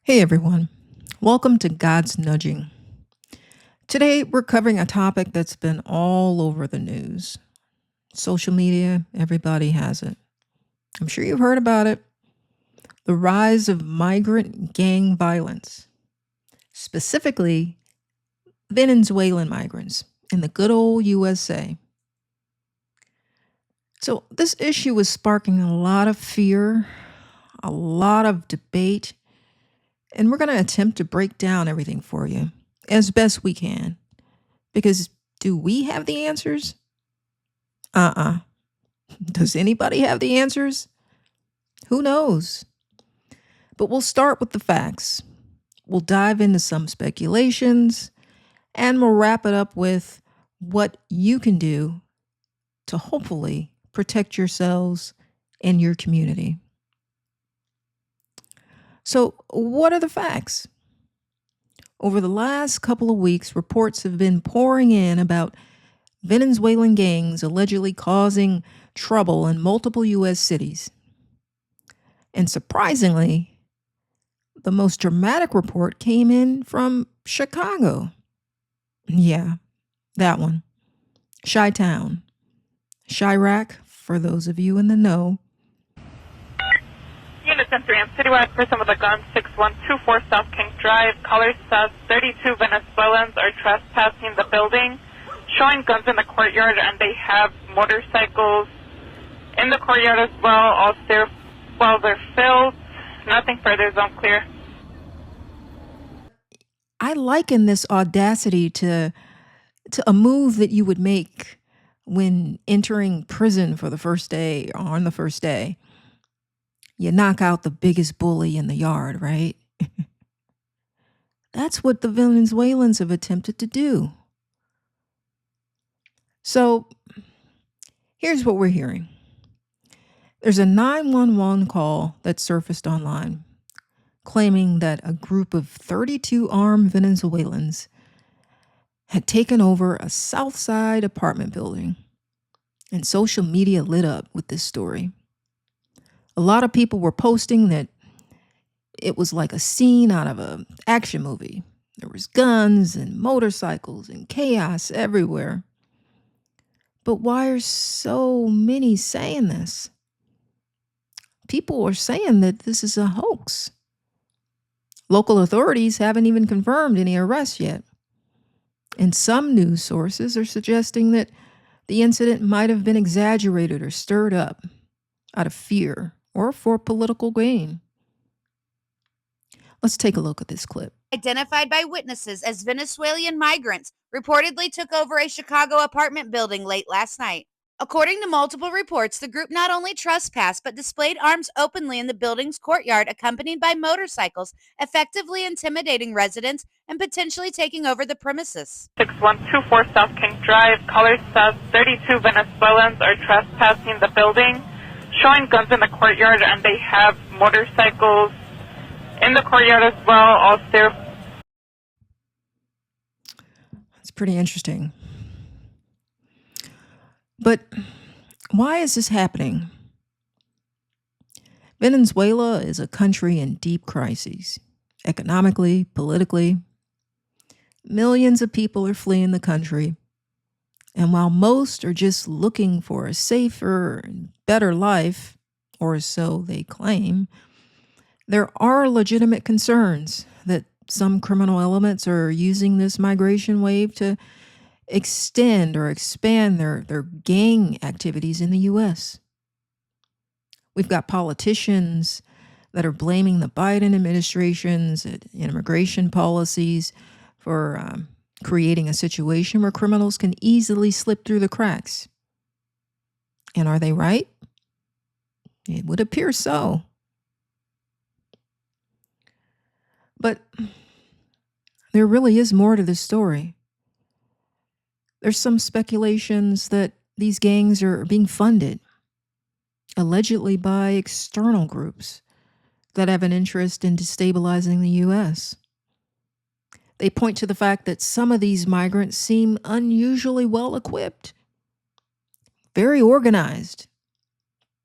Hey everyone, welcome to God's Nudging. Today we're covering a topic that's been all over the news. Social media, everybody has it. I'm sure you've heard about it. The rise of migrant gang violence, specifically Venezuelan migrants in the good old USA. So, this issue is sparking a lot of fear, a lot of debate, and we're going to attempt to break down everything for you as best we can. Because do we have the answers? Uh-uh. Does anybody have the answers? Who knows? But we'll start with the facts. We'll dive into some speculations, and we'll wrap it up with what you can do to hopefully protect yourselves and your community. So, what are the facts? Over the last couple of weeks, reports have been pouring in about Venezuelan gangs allegedly causing trouble in multiple U.S. cities. And surprisingly, the most dramatic report came in from Chicago. Yeah, that one. Chi-Town. Chirac, for those of you in the know. Unit 10-3, I'm citywide person with a gun, 6124 South King Drive. Caller says 32 Venezuelans are trespassing the building, showing guns in the courtyard, and they have motorcycles in the courtyard as well. All stairwells are filled. Nothing further is unclear. I liken this audacity to a move that you would make when entering prison for the first day or on the first day. You knock out the biggest bully in the yard, right? That's what the Venezuelans have attempted to do. So here's what we're hearing. There's a 911 call that surfaced online claiming that a group of 32 armed Venezuelans had taken over a South Side apartment building, and social media lit up with this story. A lot of people were posting that it was like a scene out of an action movie. There was guns and motorcycles and chaos everywhere. But why are so many saying this? People are saying that this is a hoax. Local authorities haven't even confirmed any arrests yet. And some news sources are suggesting that the incident might have been exaggerated or stirred up out of fear or for political gain. Let's take a look at this clip. Identified by witnesses as Venezuelan migrants reportedly took over a Chicago apartment building late last night. According to multiple reports, the group not only trespassed but displayed arms openly in the building's courtyard, accompanied by motorcycles, effectively intimidating residents and potentially taking over the premises. 6124 South King Drive. Caller says 32 Venezuelans are trespassing the building, showing guns in the courtyard, and they have motorcycles in the courtyard as well. All It's pretty interesting. But why is this happening? Venezuela is a country in deep crises, economically, politically. Millions of people are fleeing the country. And while most are just looking for a safer and better life, or so they claim, there are legitimate concerns that some criminal elements are using this migration wave to extend or expand their gang activities in the U.S. We've got politicians that are blaming the Biden administration's immigration policies for creating a situation where criminals can easily slip through the cracks. And are they right? It would appear so. But there really is more to this story. There's some speculations that these gangs are being funded, allegedly by external groups that have an interest in destabilizing the U.S. They point to the fact that some of these migrants seem unusually well equipped, very organized,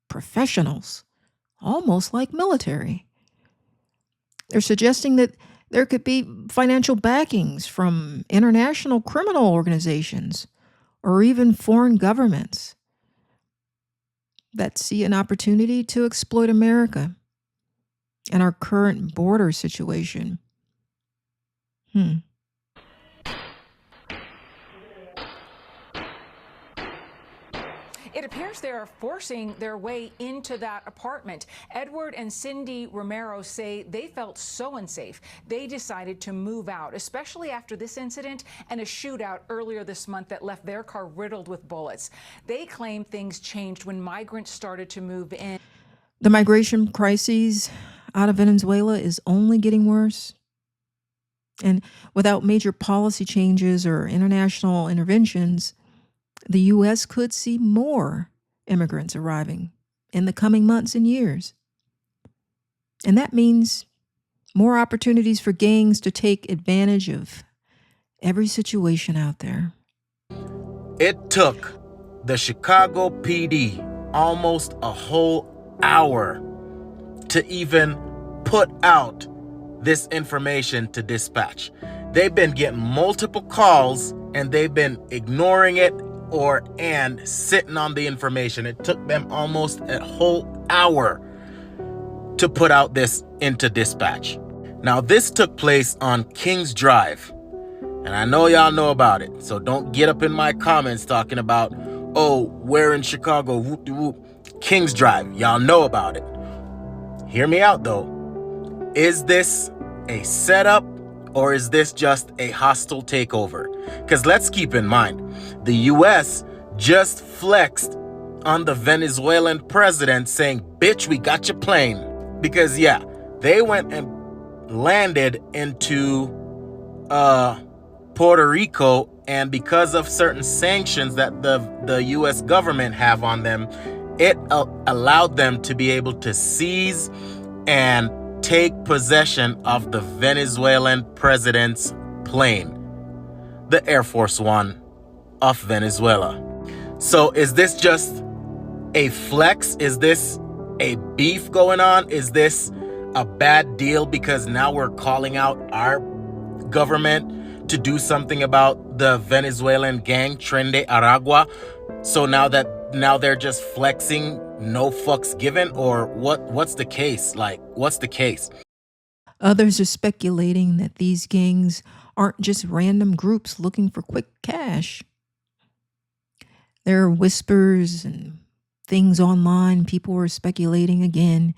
professionals, almost like military. They're suggesting that there could be financial backings from international criminal organizations or even foreign governments that see an opportunity to exploit America and our current border situation. It appears they are forcing their way into that apartment. Edward and Cindy Romero say they felt so unsafe, they decided to move out, especially after this incident and a shootout earlier this month that left their car riddled with bullets. They claim things changed when migrants started to move in. The migration crises out of Venezuela is only getting worse. And without major policy changes or international interventions, the U.S. could see more immigrants arriving in the coming months and years. And that means more opportunities for gangs to take advantage of every situation out there. It took the Chicago PD almost a whole hour to even put out this information to dispatch. They've been getting multiple calls and they've been ignoring it and sitting on the information. It took them almost a whole hour to put out this into dispatch. Now, this took place on Kings Drive, and I know y'all know about it, so don't get up in my comments talking about, oh, we're in Chicago, whoop de whoop. Kings Drive, y'all know about it. Hear me out though. Is this a setup or is this just a hostile takeover? Because let's keep in mind, the U.S. just flexed on the Venezuelan president saying, bitch, we got your plane. Because, yeah, they went and landed into Puerto Rico, and because of certain sanctions that the U.S. government have on them, it allowed them to be able to seize and take possession of the Venezuelan president's plane, the Air Force One of Venezuela. So is this just a flex? Is this a beef going on? Is this a bad deal because now we're calling out our government to do something about the Venezuelan gang Trende Aragua? So now they're just flexing, no fucks given, or what's the case? Like, what's the case? Others are speculating that these gangs aren't just random groups looking for quick cash. There are whispers and things online. People are speculating again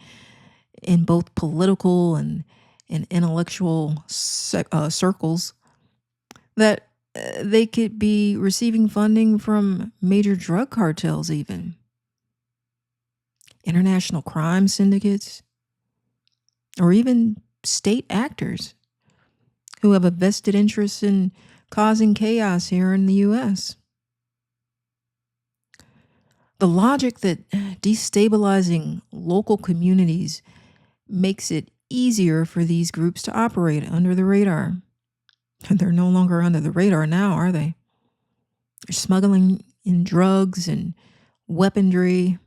in both political and intellectual circles that they could be receiving funding from major drug cartels, even international crime syndicates, or even state actors who have a vested interest in causing chaos here in the U.S. The logic that destabilizing local communities makes it easier for these groups to operate under the radar. They're no longer under the radar now, are they? They're smuggling in drugs and weaponry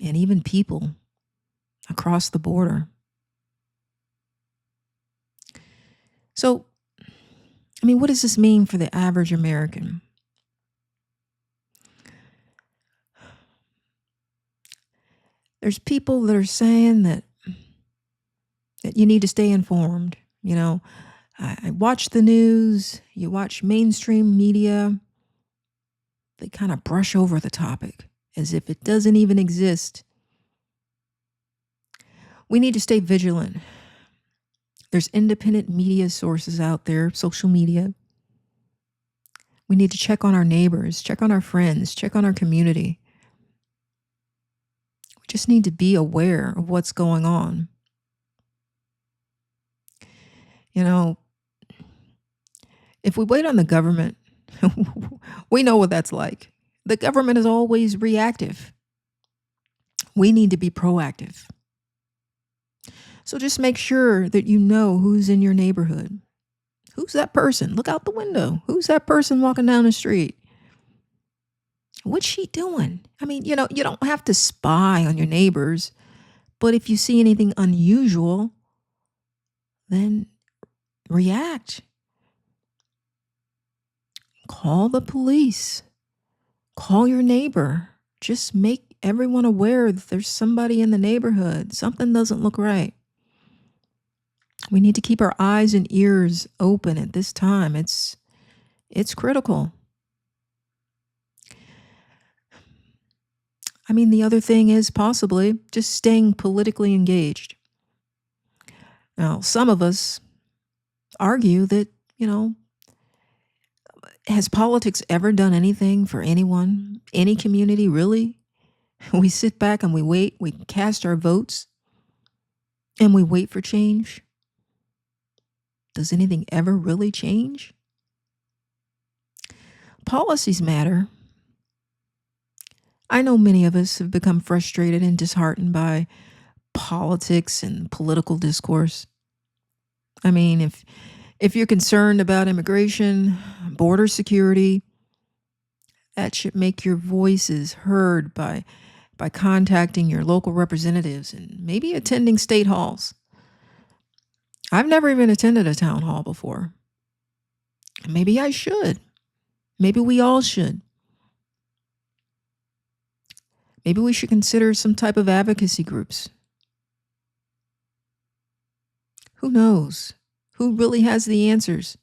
and even people across the border. So, I mean, what does this mean for the average American? There's people that are saying that you need to stay informed. You know, I watch the news, you watch mainstream media, they kind of brush over the topic as if it doesn't even exist. We need to stay vigilant. There's independent media sources out there, social media. We need to check on our neighbors, check on our friends, check on our community. We just need to be aware of what's going on. You know, if we wait on the government, we know what that's like. The government is always reactive. We need to be proactive. So just make sure that you know who's in your neighborhood. Who's that person? Look out the window. Who's that person walking down the street? What's she doing? I mean, you know, you don't have to spy on your neighbors, but if you see anything unusual, then react. Call the police. Call your neighbor. Just make everyone aware that there's somebody in the neighborhood. Something doesn't look right. We need to keep our eyes and ears open at this time. It's critical. I mean, the other thing is possibly just staying politically engaged. Now, some of us argue that, has politics ever done anything for anyone, any community, really? We sit back and we wait, we cast our votes, and we wait for change. Does anything ever really change? Policies matter. I know many of us have become frustrated and disheartened by politics and political discourse. I mean, if you're concerned about immigration, border security, that should make your voices heard by contacting your local representatives and maybe attending state halls. I've never even attended a town hall before. Maybe I should. Maybe we all should. Maybe we should consider some type of advocacy groups. Who knows? Who really has the answers?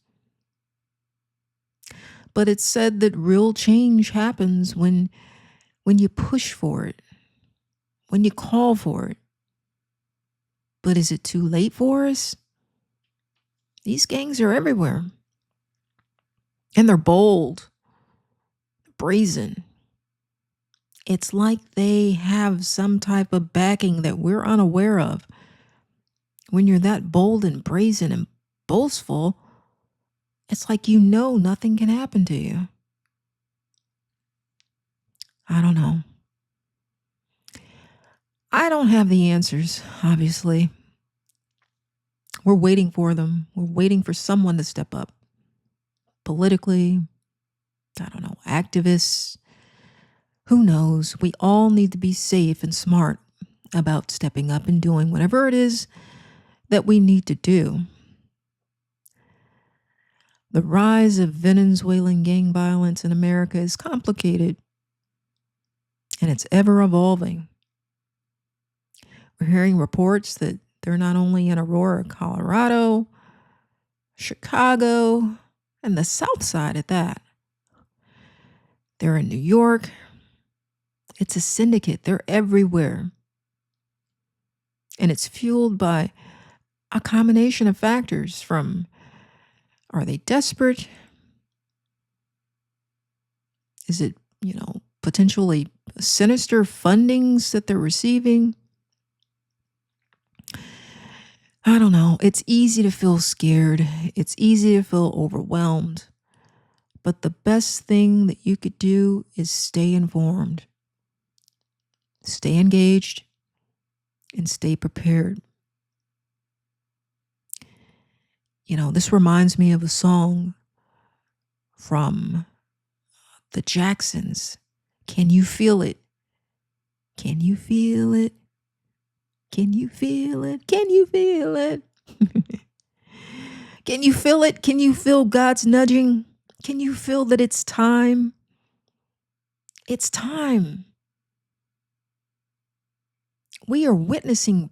But it's said that real change happens when you push for it, when you call for it. But is it too late for us? These gangs are everywhere. And they're bold, brazen. It's like they have some type of backing that we're unaware of. When you're that bold and brazen and boastful, it's like nothing can happen to you. I don't know. I don't have the answers, obviously. We're waiting for them. We're waiting for someone to step up. Politically, activists. Who knows? We all need to be safe and smart about stepping up and doing whatever it is that we need to do. The rise of Venezuelan gang violence in America is complicated, and it's ever evolving. We're hearing reports that they're not only in Aurora, Colorado, Chicago, and the South Side at that. They're in New York. It's a syndicate. They're everywhere. And it's fueled by a combination of factors from, are they desperate? Is it, potentially sinister fundings that they're receiving? I don't know. It's easy to feel scared. It's easy to feel overwhelmed. But the best thing that you could do is stay informed, stay engaged, and stay prepared. This reminds me of a song from the Jacksons. Can you feel it? Can you feel it? Can you feel it? Can you feel it? Can you feel it? Can you feel God's nudging? Can you feel that it's time? It's time. We are witnessing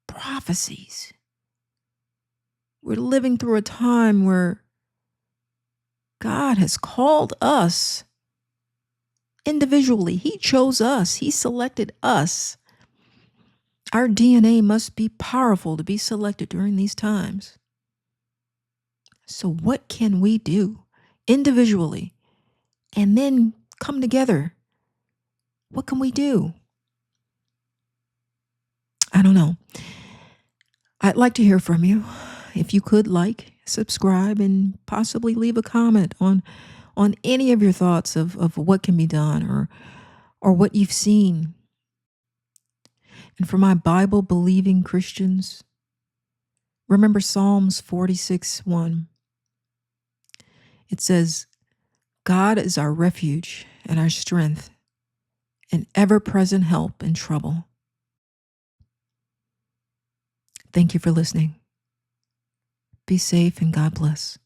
prophecies. We're living through a time where God has called us individually. He chose us. He selected us. Our DNA must be powerful to be selected during these times. So what can we do individually and then come together? What can we do? I don't know. I'd like to hear from you. If you could subscribe, and possibly leave a comment on any of your thoughts of what can be done or what you've seen. And for my Bible-believing Christians, remember Psalms 46:1. It says, God is our refuge and our strength, an ever-present help in trouble. Thank you for listening. Be safe and God bless.